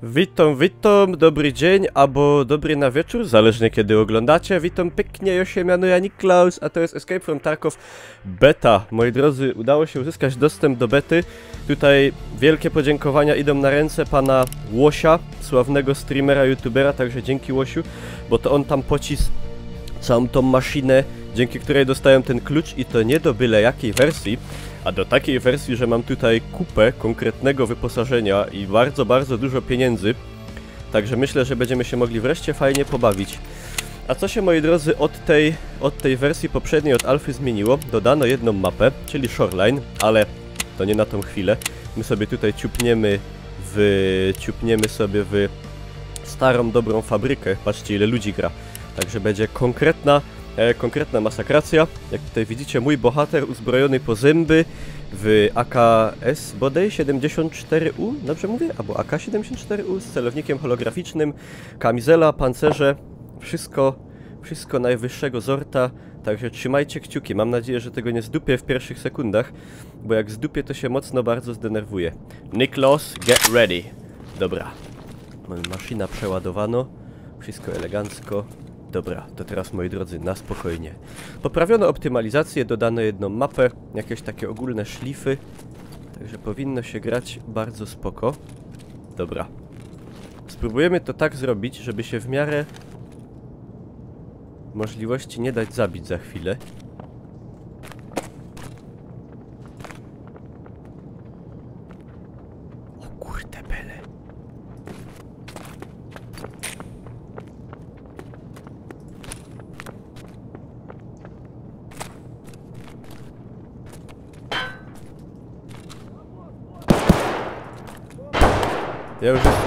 Witam, dobry dzień, albo dobry na wieczór, zależnie kiedy oglądacie. Witam pięknie, ja się mianuję Niklaus, a to jest Escape from Tarkov Beta. Moi drodzy, udało się uzyskać dostęp do bety. Tutaj wielkie podziękowania idą na ręce pana Łosia, sławnego streamera, youtubera, także dzięki Łosiu, bo to on tam pocisł całą tą maszynę, dzięki której dostałem ten klucz i to nie do byle jakiej wersji, a do takiej wersji, że mam tutaj kupę konkretnego wyposażenia i bardzo dużo pieniędzy. Także myślę, że będziemy się mogli wreszcie fajnie pobawić. A co się, moi drodzy, od tej wersji poprzedniej, od alfy zmieniło? Dodano jedną mapę, czyli Shoreline, ale to nie na tą chwilę. My sobie tutaj ciupniemy sobie w starą, dobrą fabrykę. Patrzcie, ile ludzi gra. Także będzie konkretna masakracja. Jak tutaj widzicie, mój bohater uzbrojony po zęby w AKS bodaj 74U, dobrze mówię? Albo AK-74U z celownikiem holograficznym, kamizela, pancerze, wszystko najwyższego sorta. Także trzymajcie kciuki, mam nadzieję, że tego nie zdupię w pierwszych sekundach, bo jak zdupię, to się mocno bardzo zdenerwuję. Niklaus, get ready. Dobra, mamy maszyna przeładowano, wszystko elegancko. Dobra, to teraz, moi drodzy, na spokojnie. Poprawiono optymalizację, dodano jedną mapę, jakieś takie ogólne szlify. Także powinno się grać bardzo spoko. Dobra. Spróbujemy to tak zrobić, żeby się w miarę możliwości nie dać zabić za chwilę. O kurde bele.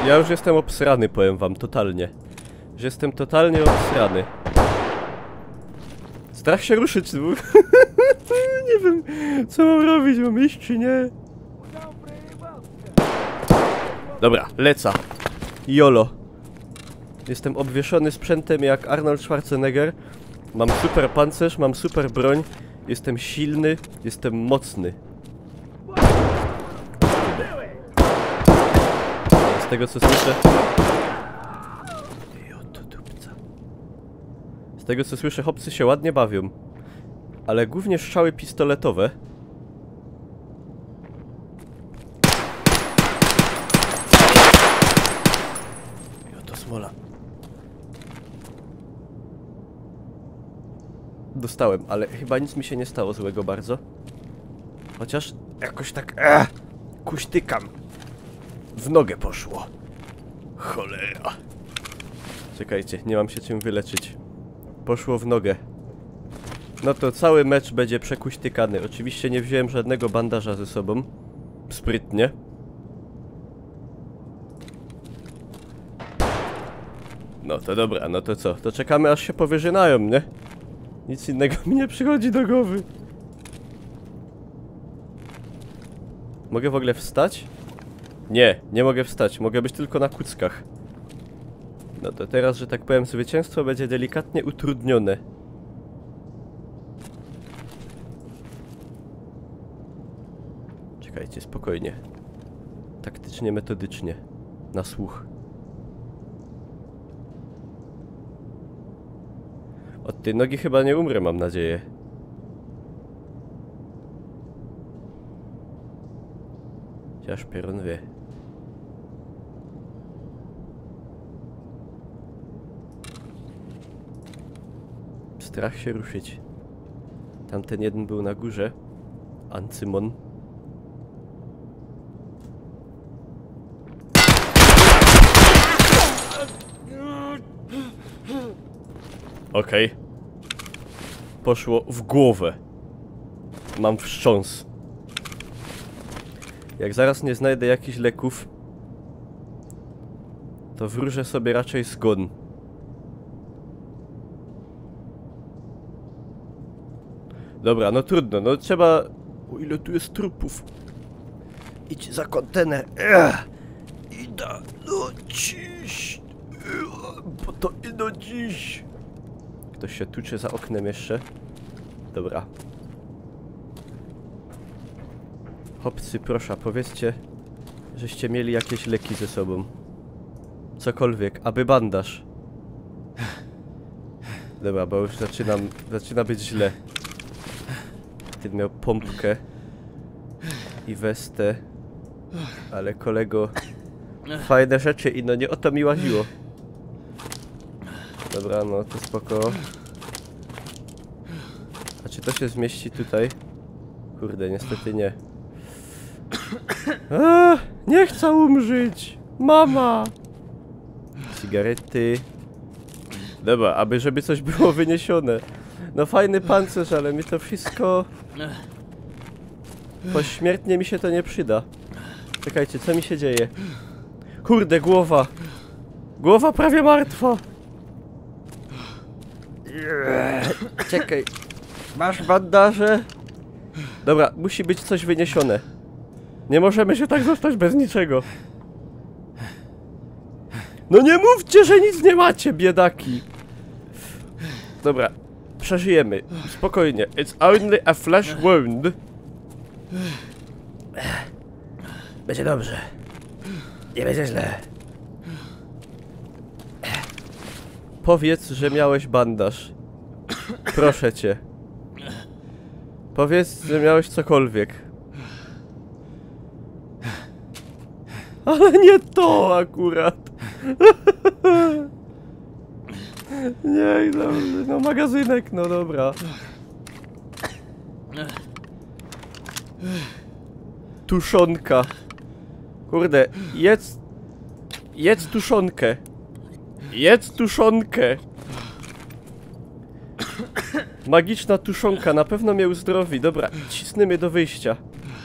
Ja już jestem obsrany, powiem wam, totalnie. Że jestem totalnie obsrany. Strach się ruszyć, bo... nie wiem, co mam robić, mam iść czy nie. Dobra, leca. Jolo. Jestem obwieszony sprzętem jak Arnold Schwarzenegger. Mam super pancerz, mam super broń. Jestem silny, jestem mocny. Z tego co słyszę... Z tego co słyszę, chłopcy się ładnie bawią. Ale głównie strzały pistoletowe. I oto smola. Dostałem, ale chyba nic mi się nie stało złego bardzo. Chociaż jakoś tak... kuśtykam. W nogę poszło. Cholera. Czekajcie, nie mam się czym wyleczyć. Poszło w nogę. No to cały mecz będzie przekuśtykany. Oczywiście nie wziąłem żadnego bandaża ze sobą. Sprytnie. No to dobra, no to co? To czekamy aż się powyrzynają, nie? Nic innego mi nie przychodzi do głowy. Mogę w ogóle wstać? Nie, nie mogę wstać, mogę być tylko na kuckach. No to teraz, że tak powiem, zwycięstwo będzie delikatnie utrudnione. Czekajcie, spokojnie. Taktycznie, metodycznie. Na słuch. Od tej nogi chyba nie umrę, mam nadzieję. Chociaż pieron wie. Strach się ruszyć. Tamten jeden był na górze. Ancymon. Okej. Poszło w głowę. Mam wstrząs. Jak zaraz nie znajdę jakichś leków, to wróżę sobie raczej zgon. Dobra, no trudno, no trzeba... O ile tu jest trupów. Idź za kontener. Idę no dziś. Bo to ino dziś. Ktoś się tucze za oknem jeszcze. Dobra. Chłopcy, proszę, powiedzcie, żeście mieli jakieś leki ze sobą. Cokolwiek, aby bandaż. Dobra, bo już zaczyna być źle. Ten miał pompkę i westę. Ale kolego, fajne rzeczy i no nie o to mi łaziło. Dobra, no to spoko. A czy to się zmieści tutaj? Kurde, niestety nie. Nie chcę umrzeć! Mama! Cigarety. Dobra, żeby coś było wyniesione. No fajny pancerz, ale mi to wszystko... Pośmiertnie mi się to nie przyda. Czekajcie, co mi się dzieje? Kurde, głowa! Głowa prawie martwa! Czekaj. Masz bandaże? Dobra, musi być coś wyniesione. Nie możemy się tak zostać bez niczego. No nie mówcie, że nic nie macie, biedaki! Dobra, przeżyjemy. Spokojnie. It's only a flesh wound. Będzie dobrze. Nie będzie źle. Powiedz, że miałeś bandaż. Proszę cię. Powiedz, że miałeś cokolwiek. Ale nie to akurat. Nie, no magazynek, no dobra. Tuszonka. Kurde, jedz tuszonkę. Jedz tuszonkę. Magiczna tuszonka, na pewno mnie uzdrowi. Dobra, cisnemy do wyjścia.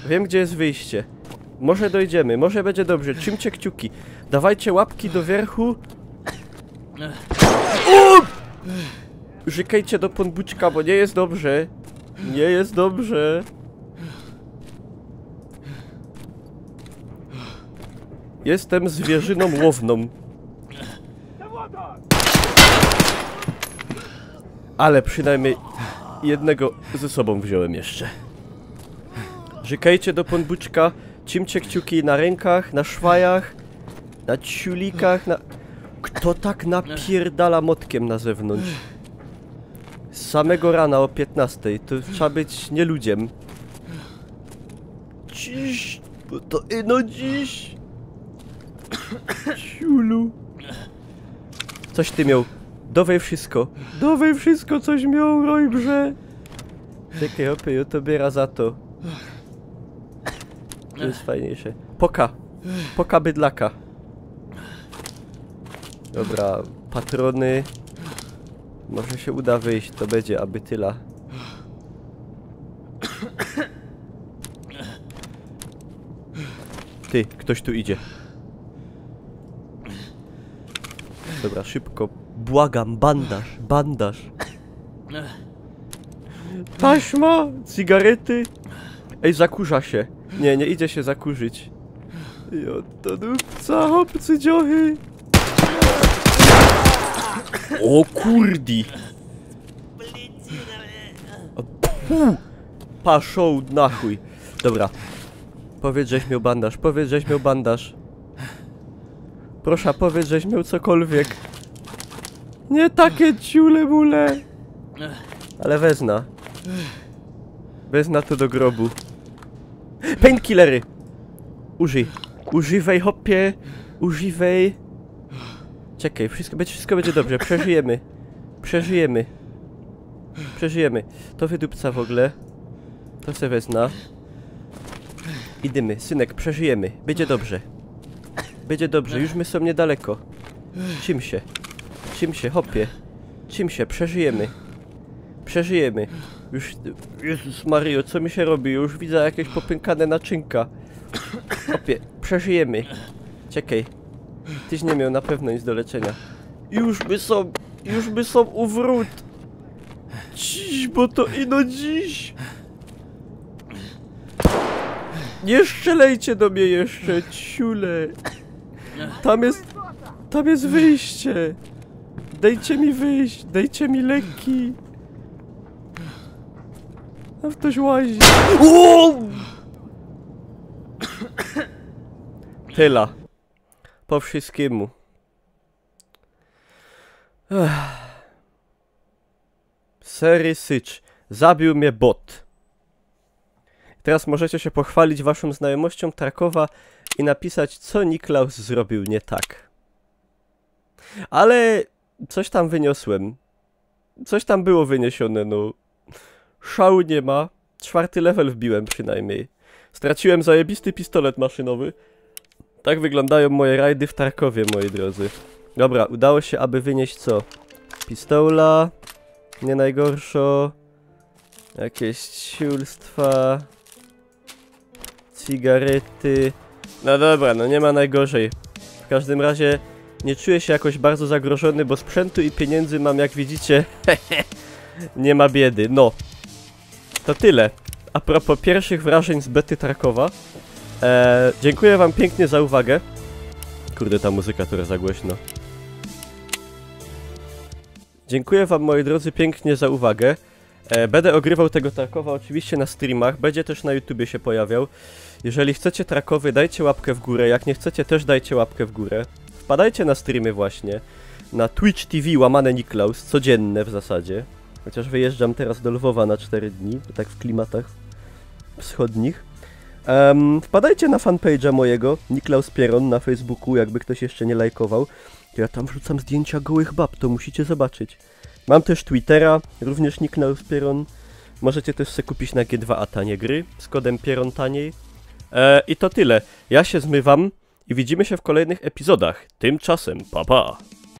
Wiem, gdzie jest wyjście. Może dojdziemy, może będzie dobrze. Trzymcie kciuki. Dawajcie łapki do wierchu. Żykajcie do ponbuczka, bo nie jest dobrze. Nie jest dobrze. Jestem zwierzyną łowną. Ale przynajmniej jednego ze sobą wziąłem jeszcze. Żykajcie do ponbuczka. Trzymcie kciuki na rękach, na szwajach, na ciulikach, na... Kto tak napierdala motkiem na zewnątrz? Z samego rana o 15:00, to trzeba być nieludziem. Dziś, bo to ino dziś. Ciulu. Coś ty miał. Dawaj wszystko. Dawaj wszystko, coś miał, rojbrze. Czekaj, opy, to biera za to. To jest fajniejsze. Poka. Poka bydlaka. Dobra, patrony. Może się uda wyjść, to będzie aby tyla. Ty, ktoś tu idzie. Dobra, szybko. Błagam, bandaż, bandaż. Taśma, cigarety. Ej, zakurza się. Nie, nie idzie się zakurzyć. To dupca, hopcy dziochy. O kurdi. Paszą na chuj. Dobra. Powiedz, żeś miał bandaż, powiedz, żeś miał bandaż. Proszę, powiedz, żeś miał cokolwiek. Nie takie ciule mule. Ale wezna. Wezna to do grobu. Painkillery. Użyj. Używaj, hopie. Używaj. Czekaj, wszystko będzie dobrze. Przeżyjemy. Przeżyjemy. Przeżyjemy. To wydupca w ogóle. To se wezna. Idymy, synek, przeżyjemy. Będzie dobrze. Będzie dobrze, już my są niedaleko. Czym się? Czym się, hopie? Czym się? Przeżyjemy. Przeżyjemy. Już... Jezus Mario, co mi się robi? Już widzę jakieś popękane naczynka. Hopie, przeżyjemy. Czekaj. Tyś nie miał na pewno nic do leczenia. Już by są uwrót. Dziś, bo to ino dziś. Nie strzelejcie do mnie jeszcze, ciule. Tam jest wyjście. Dajcie mi wyjść, dajcie mi leki. Tam ktoś łazi. Tyle. Po wszystkiemu. Sery Sycz. Zabił mnie bot. Teraz możecie się pochwalić waszą znajomością Tarkowa i napisać, co Niklaus zrobił nie tak. Ale coś tam wyniosłem. Coś tam było wyniesione, no. Szału nie ma. 4. level wbiłem przynajmniej. Straciłem zajebisty pistolet maszynowy. Tak wyglądają moje rajdy w Tarkowie, moi drodzy. Dobra, udało się, aby wynieść co? Pistola. Nie najgorszo. Jakieś ciulstwa. Cigarety. No dobra, no nie ma najgorzej. W każdym razie nie czuję się jakoś bardzo zagrożony, bo sprzętu i pieniędzy mam, jak widzicie. Nie ma biedy, no. To tyle. A propos pierwszych wrażeń z bety Tarkowa. Dziękuję wam pięknie za uwagę. Kurde, ta muzyka teraz za głośno. Dziękuję wam, moi drodzy, pięknie za uwagę. Będę ogrywał tego Tarkowa oczywiście na streamach, będzie też na YouTubie się pojawiał. Jeżeli chcecie Tarkowy, dajcie łapkę w górę, jak nie chcecie, też dajcie łapkę w górę. Wpadajcie na streamy właśnie, na Twitch TV łamane Niklaus, codzienne w zasadzie. Chociaż wyjeżdżam teraz do Lwowa na 4 dni, tak w klimatach wschodnich. Wpadajcie na fanpage'a mojego, Niklaus Pieron, na Facebooku, jakby ktoś jeszcze nie lajkował. Ja tam wrzucam zdjęcia gołych bab, to musicie zobaczyć. Mam też Twittera, również Niklaus Pieron. Możecie też sobie kupić na G2A tanie gry, z kodem Pieron taniej. I to tyle. Ja się zmywam i widzimy się w kolejnych epizodach. Tymczasem, pa pa!